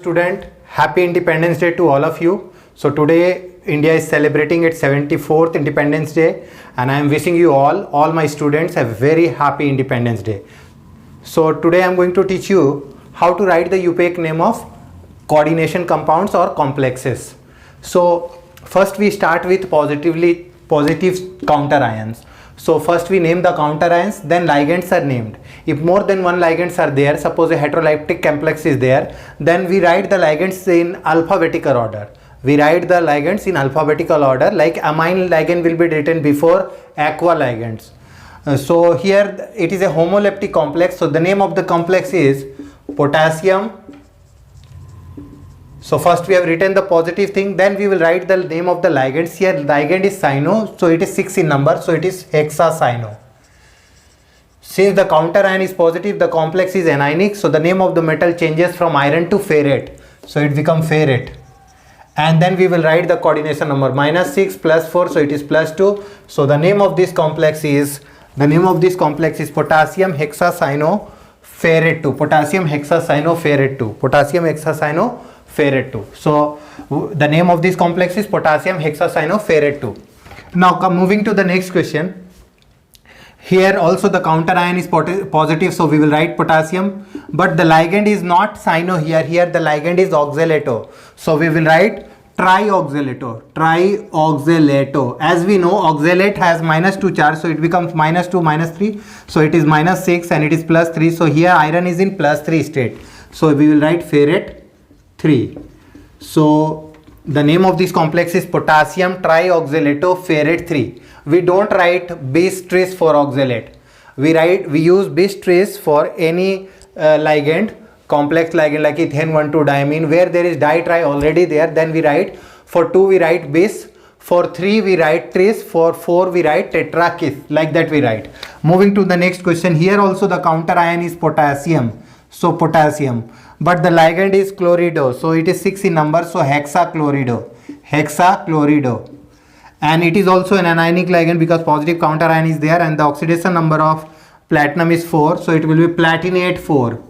student. Happy Independence Day to all of you. So today India is celebrating its 74th Independence Day, and I am wishing you all my students, a very happy Independence Day. So today I am going to teach you how to write the UPAC name of coordination compounds or complexes. So first we start with positive counter ions. So first we name the counter ions, then ligands are named. If more than one ligands are there, suppose a heterolytic complex is there, then we write the ligands in alphabetical order. We write the ligands in alphabetical order, like amine ligand will be written before aqua ligands. So here it is a homoleptic complex, so the name of the complex is potassium. So first we have written the positive thing, then we will write the name of the ligands. Here ligand is cyano, so it is 6 in number, so it is hexacyano. Since the counter ion is positive, the complex is anionic, so the name of the metal changes from iron to ferrate, so it becomes ferrate. And then we will write the coordination number -6 + 4, so it is +2. So the name of this complex is potassium hexacyanoferrate 2. Potassium hexacyanoferrate 2. Potassium hexacyanoferrate 2. So the name of this complex is potassium hexacyanoferrate 2. Now moving to the next question. Here also the counter ion is positive, so we will write potassium, but the ligand is not cyano here. Here the ligand is oxalato, so we will write trioxalato. Trioxalato. As we know, oxalate has -2 charge, so it becomes -2 -3, so it is -6 and it is +3. So here iron is in +3 state, so we will write ferrate 3. So the name of this complex is potassium trioxalato ferrate 3. We don't write bis tris for oxalate. We use bis tris for any ligand, complex ligand like ethane 1,2-diamine, where there is ditri already there. Then we write, for 2 we write bis, for 3 we write tris, for 4 we write tetrakis, like that we write. Moving to the next question. Here also the counter ion is potassium, so potassium, but the ligand is chlorido, so it is 6 in number, so hexachlorido. And it is also an anionic ligand because positive counter ion is there, and the oxidation number of platinum is 4, so it will be platinate 4.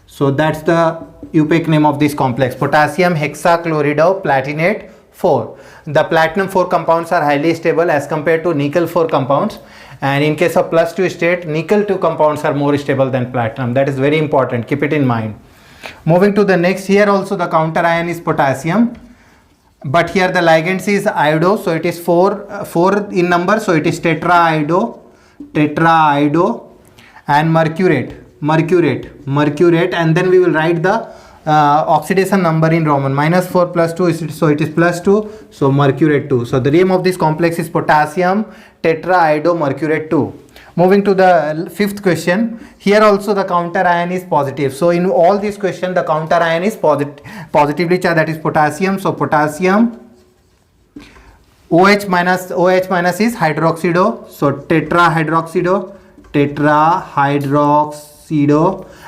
So that's the UPAC name of this complex, potassium hexachlorido platinate 4. The platinum 4 compounds are highly stable as compared to nickel 4 compounds, and in case of +2 state, nickel 2 compounds are more stable than platinum. That is very important, keep it in mind. Moving to the next. Here also the counter ion is potassium, but here the ligands is iodo, so it is 4 in number, so it is tetraiodo and mercurate, and then we will write the oxidation number in Roman, -4 + 2, so it is +2, so mercurate 2. So the name of this complex is potassium tetraiodo mercurate 2. Moving to the 5th question. Here also the counter ion is positive, so in all these questions the counter ion is positively charged, that is potassium. So potassium OH minus is hydroxido, so tetrahydroxido,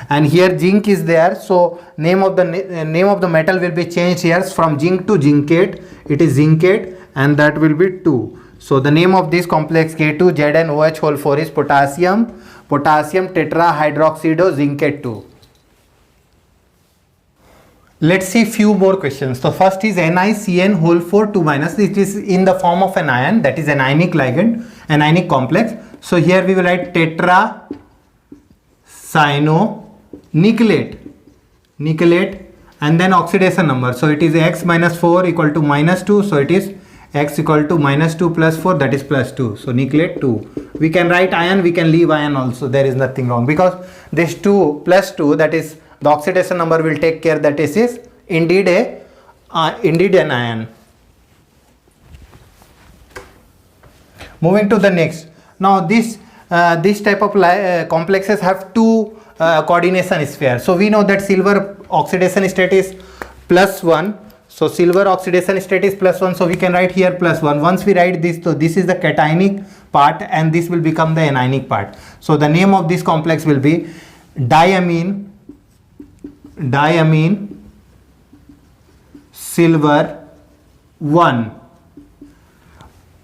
and here zinc is there, so name of the metal will be changed here from zinc to zincate. It is zincate, and that will be 2. So the name of this complex K2ZnOH4 is potassium tetrahydroxido zincate 2. Let's see few more questions. So first is NiCN4 2-. It is in the form of an ion, that is an ionic ligand, an ionic complex. So here we will write tetracyanonickelate, and then oxidation number. So it is x -4 = -2, so it is x = -2 + 4, that is +2, so nickelate 2. We can write ion, we can leave ion also, there is nothing wrong, because this 2 + 2, that is the oxidation number will take care that this is indeed an ion. Moving to the next. Now this type of complexes have 2 coordination spheres. So we know that silver oxidation state is +1. So silver oxidation state is +1, so we can write here +1. Once we write this, so this is the cationic part and this will become the anionic part. So the name of this complex will be diamine silver 1,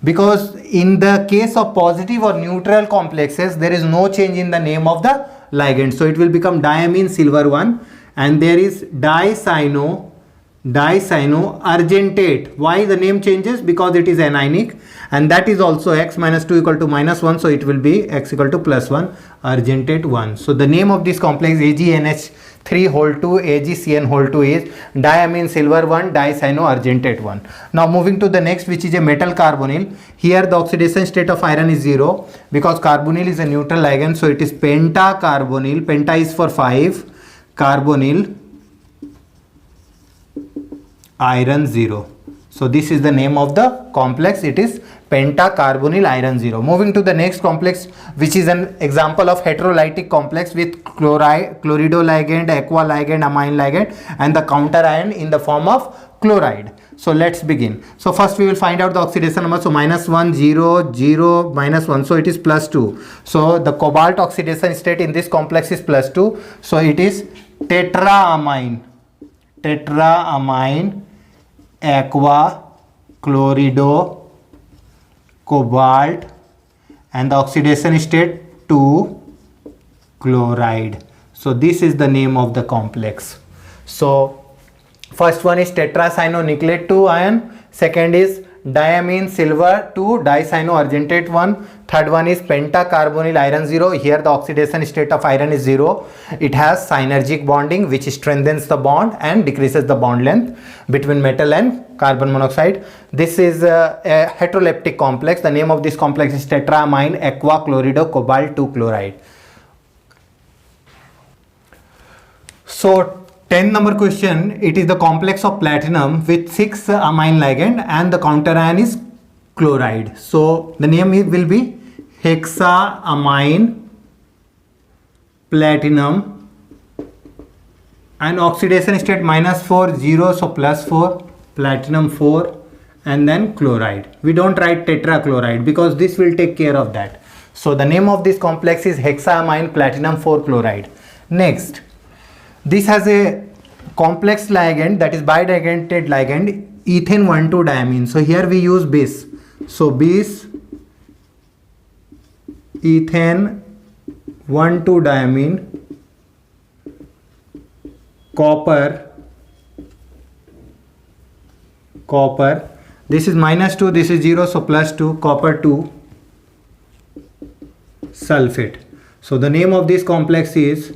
because in the case of positive or neutral complexes there is no change in the name of the ligand, so it will become diamine silver 1. and there is dicyanoargentate. Why the name changes? Because it is anionic, and that is also x minus 2 equal to minus 1, so it will be x equal to plus 1, argentate 1. So the name of this complex AgNH3 whole 2 AgCN whole 2 is diamine silver 1 dicyanoargentate 1. Now moving to the next, which is a metal carbonyl. Here the oxidation state of iron is 0 because carbonyl is a neutral ligand, so it is pentacarbonyl. Penta is for 5, carbonyl, iron 0. So this is the name of the complex. It is pentacarbonyl iron 0. Moving to the next complex, which is an example of heterolytic complex with chlorido ligand, aqua ligand, amine ligand, and the counter ion in the form of chloride. So let's begin. So first we will find out the oxidation number. So minus 1, 0, 0, minus 1. So it is plus 2. So the cobalt oxidation state in this complex is plus 2. So it is tetraamine, aqua, chlorido, cobalt, and the oxidation state 2 chloride. So this is the name of the complex. So first one is tetracyanoniclate 2 ion, second is diamine silver 2 dicyanoargentate 1, third one is pentacarbonyl iron 0. Here the oxidation state of iron is 0. It has synergic bonding which strengthens the bond and decreases the bond length between metal and carbon monoxide. This is a heteroleptic complex. The name of this complex is tetraamine aqua chlorido cobalt 2 chloride. So 10 number question, it is the complex of platinum with 6 amine ligand and the counter ion is chloride. So the name will be hexaamine platinum and oxidation state minus 4, 0, so plus 4, platinum 4, and then chloride. We don't write tetrachloride because this will take care of that. So the name of this complex is hexaamine platinum 4 chloride. Next, this has a complex ligand, that is bidiagonate ligand, ethane 1,2 diamine. So here we use bis. So bis, ethane 1,2 diamine, copper. This is minus 2, this is 0, so plus 2, copper 2 sulfate. So the name of this complex is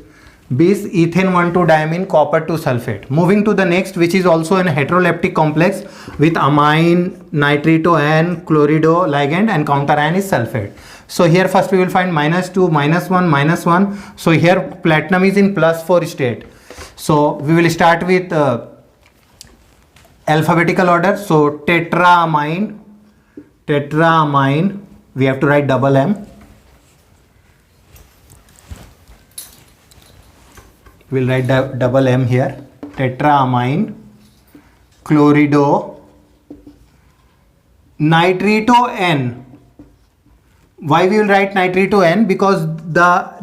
bis ethane 1,2 diamine copper 2 sulfate. Moving to the next, which is also an heteroleptic complex with amine, nitrito and chlorido ligand, and counter ion is sulfate. So here first we will find minus 2, minus 1, minus 1. So here platinum is in plus 4 state. So we will start with alphabetical order. So tetraamine, we have to write double M. We'll write double M here. Tetraamine, chlorido, nitrito N. Why we will write nitrito N? Because the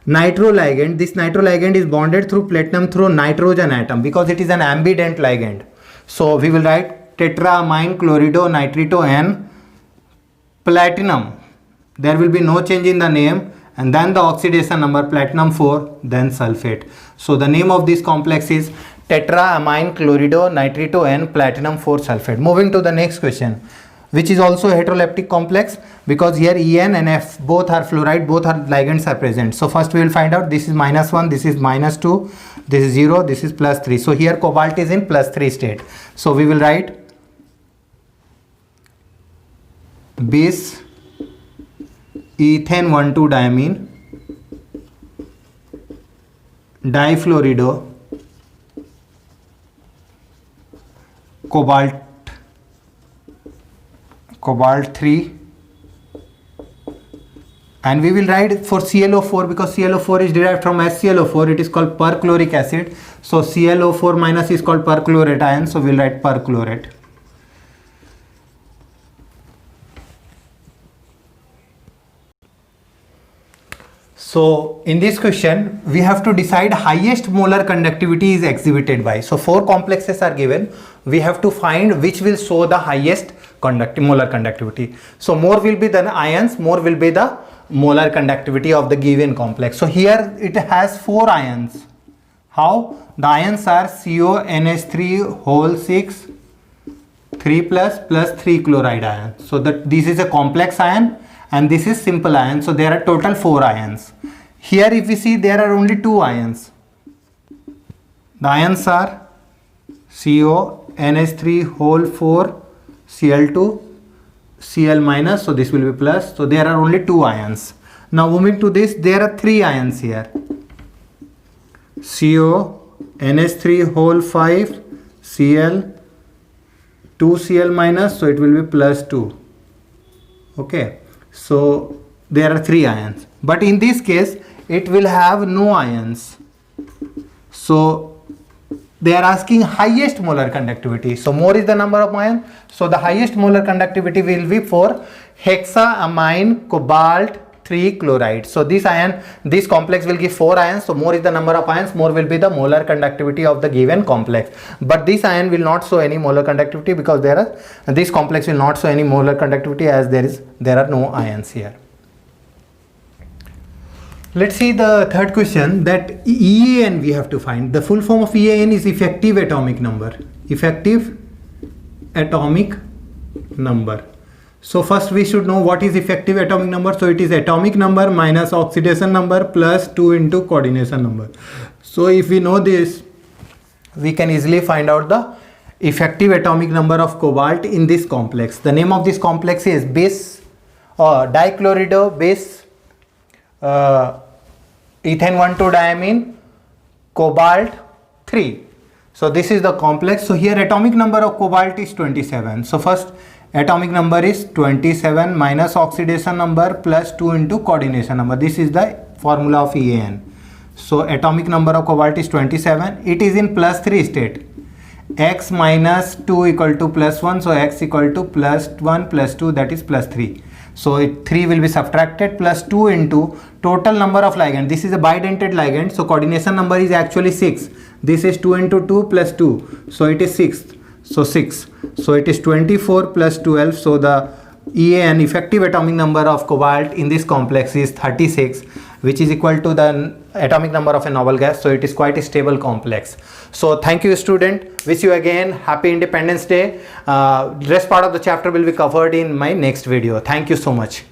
nitro ligand, this nitro ligand is bonded through platinum through nitrogen atom because it is an ambident ligand. So we will write tetraamine, chlorido, nitrito N, platinum. There will be no change in the name. And then the oxidation number platinum 4, then sulfate. So the name of this complex is tetraamine chlorido nitrito N platinum 4 sulfate. Moving to the next question, which is also a heteroleptic complex because here En and F both are fluoride, both are ligands are present. So first we will find out this is minus 1, this is minus 2, this is 0, this is plus 3. So here cobalt is in plus 3 state. So we will write bis ethane 1,2 diamine, difluorido, cobalt 3, and we will write for ClO4 because ClO4 is derived from HClO4. It is called perchloric acid. So ClO4 minus is called perchlorate ion. So we will write perchlorate. So in this question, we have to decide highest molar conductivity is exhibited by. So 4 complexes are given. We have to find which will show the highest molar conductivity. So more will be the ions, more will be the molar conductivity of the given complex. So here it has 4 ions. How? The ions are CONH3 whole 6 3 plus 3 chloride ion. So that this is a complex ion and this is simple ion. So there are total 4 ions. Here if we see, there are only 2 ions. The ions are CONH3 whole 4 Cl2 Cl minus, so this will be plus. So there are only 2 ions. Now moving to this, there are 3 ions here. CONH3 whole 5 Cl 2 Cl minus, so it will be plus 2. Okay, so there are 3 ions, but in this case it will have no ions. So they are asking highest molar conductivity. So more is the number of ions, so the highest molar conductivity will be for hexaamine cobalt 3 chloride. So this ion, this complex will give 4 ions. So more is the number of ions, more will be the molar conductivity of the given complex. But this ion will not show any molar conductivity because this complex will not show any molar conductivity as there are no ions here. Let's see the third question, that EAN we have to find. The full form of EAN is effective atomic number. Effective atomic number. So first we should know what is effective atomic number. So it is atomic number minus oxidation number plus 2 into coordination number. So if we know this, we can easily find out the effective atomic number of cobalt in this complex. The name of this complex is base dichlorido base ethane 1,2-diamine cobalt 3. So this is the complex. So here atomic number of cobalt is 27. So first atomic number is 27 minus oxidation number plus 2 into coordination number. This is the formula of EAN. So atomic number of cobalt is 27. It is in plus 3 state. X minus 2 equal to plus 1. So X equal to plus 1 plus 2, that is plus 3. So 3 will be subtracted, plus 2 into total number of ligand. This is a bidentate ligand. So coordination number is actually 6. This is 2 into 2 plus 2. So it is 6. So 6. So it is 24 plus 12. So the EAN, effective atomic number of cobalt in this complex, is 36, which is equal to the atomic number of a noble gas. So it is quite a stable complex. So thank you, student. Wish you again happy Independence Day. Rest part of the chapter will be covered in my next video. Thank you so much.